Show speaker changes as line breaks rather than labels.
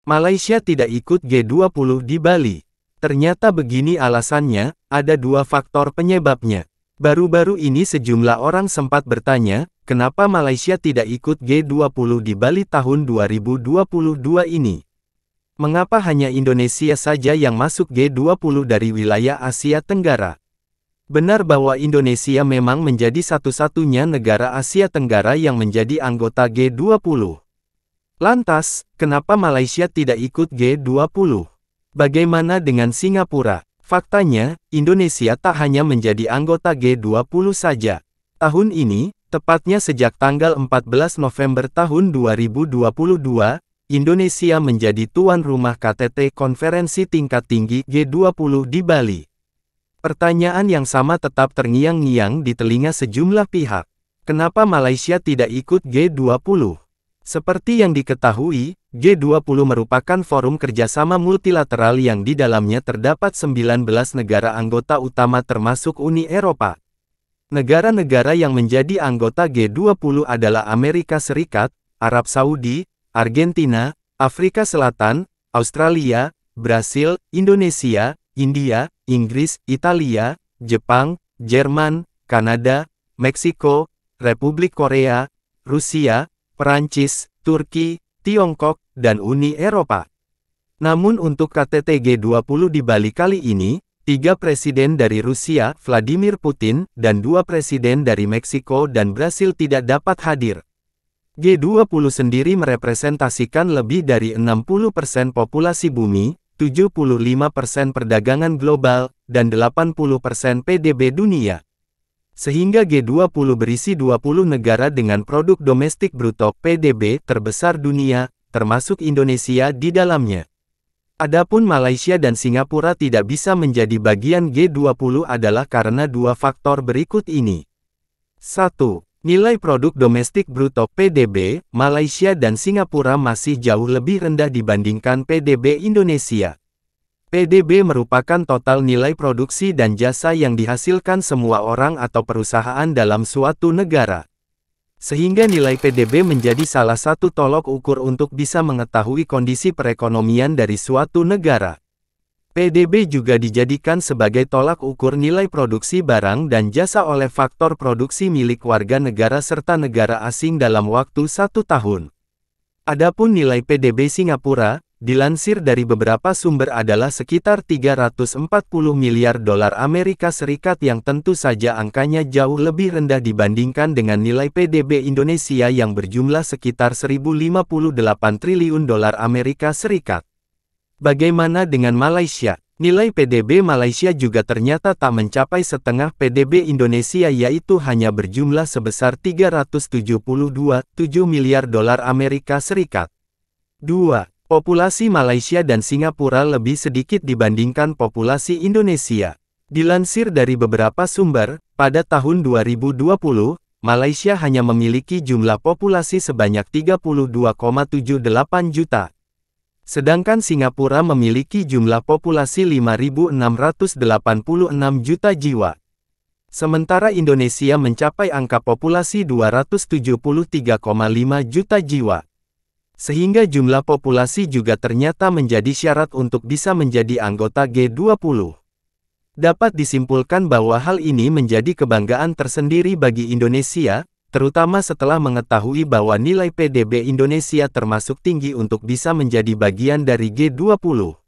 Malaysia tidak ikut G20 di Bali. Ternyata begini alasannya, ada dua faktor penyebabnya. Baru-baru ini sejumlah orang sempat bertanya, kenapa Malaysia tidak ikut G20 di Bali tahun 2022 ini? Mengapa hanya Indonesia saja yang masuk G20 dari wilayah Asia Tenggara? Benar bahwa Indonesia memang menjadi satu-satunya negara Asia Tenggara yang menjadi anggota G20. Lantas, kenapa Malaysia tidak ikut G20? Bagaimana dengan Singapura? Faktanya, Indonesia tak hanya menjadi anggota G20 saja. Tahun ini, tepatnya sejak tanggal 14 November tahun 2022, Indonesia menjadi tuan rumah KTT Konferensi Tingkat Tinggi G20 di Bali. Pertanyaan yang sama tetap terngiang-ngiang di telinga sejumlah pihak. Kenapa Malaysia tidak ikut G20? Seperti yang diketahui, G20 merupakan forum kerjasama multilateral yang di dalamnya terdapat 19 negara anggota utama termasuk Uni Eropa. Negara-negara yang menjadi anggota G20 adalah Amerika Serikat, Arab Saudi, Argentina, Afrika Selatan, Australia, Brasil, Indonesia, India, Inggris, Italia, Jepang, Jerman, Kanada, Meksiko, Republik Korea, Rusia, Perancis, Turki, Tiongkok, dan Uni Eropa. Namun untuk KTT G20 di Bali kali ini, 3 presiden dari Rusia, Vladimir Putin, dan 2 presiden dari Meksiko dan Brasil tidak dapat hadir. G20 sendiri merepresentasikan lebih dari 60% populasi bumi, 75% perdagangan global, dan 80% PDB dunia. Sehingga G20 berisi 20 negara dengan produk domestik bruto (PDB) terbesar dunia, termasuk Indonesia di dalamnya. Adapun Malaysia dan Singapura tidak bisa menjadi bagian G20 adalah karena dua faktor berikut ini. 1. Nilai produk domestik bruto (PDB), Malaysia dan Singapura masih jauh lebih rendah dibandingkan PDB Indonesia. PDB merupakan total nilai produksi dan jasa yang dihasilkan semua orang atau perusahaan dalam suatu negara. Sehingga nilai PDB menjadi salah satu tolok ukur untuk bisa mengetahui kondisi perekonomian dari suatu negara. PDB juga dijadikan sebagai tolak ukur nilai produksi barang dan jasa oleh faktor produksi milik warga negara serta negara asing dalam waktu 1 tahun. Adapun nilai PDB Singapura, dilansir dari beberapa sumber adalah sekitar 340 miliar dolar Amerika Serikat yang tentu saja angkanya jauh lebih rendah dibandingkan dengan nilai PDB Indonesia yang berjumlah sekitar 1058 triliun dolar Amerika Serikat. Bagaimana dengan Malaysia? Nilai PDB Malaysia juga ternyata tak mencapai setengah PDB Indonesia yaitu hanya berjumlah sebesar 372,7 miliar dolar Amerika Serikat. 2. Populasi Malaysia dan Singapura lebih sedikit dibandingkan populasi Indonesia. Dilansir dari beberapa sumber, pada tahun 2020, Malaysia hanya memiliki jumlah populasi sebanyak 32,78 juta. Sedangkan Singapura memiliki jumlah populasi 5.686 juta jiwa. Sementara Indonesia mencapai angka populasi 273,5 juta jiwa. Sehingga jumlah populasi juga ternyata menjadi syarat untuk bisa menjadi anggota G20. Dapat disimpulkan bahwa hal ini menjadi kebanggaan tersendiri bagi Indonesia, terutama setelah mengetahui bahwa nilai PDB Indonesia termasuk tinggi untuk bisa menjadi bagian dari G20.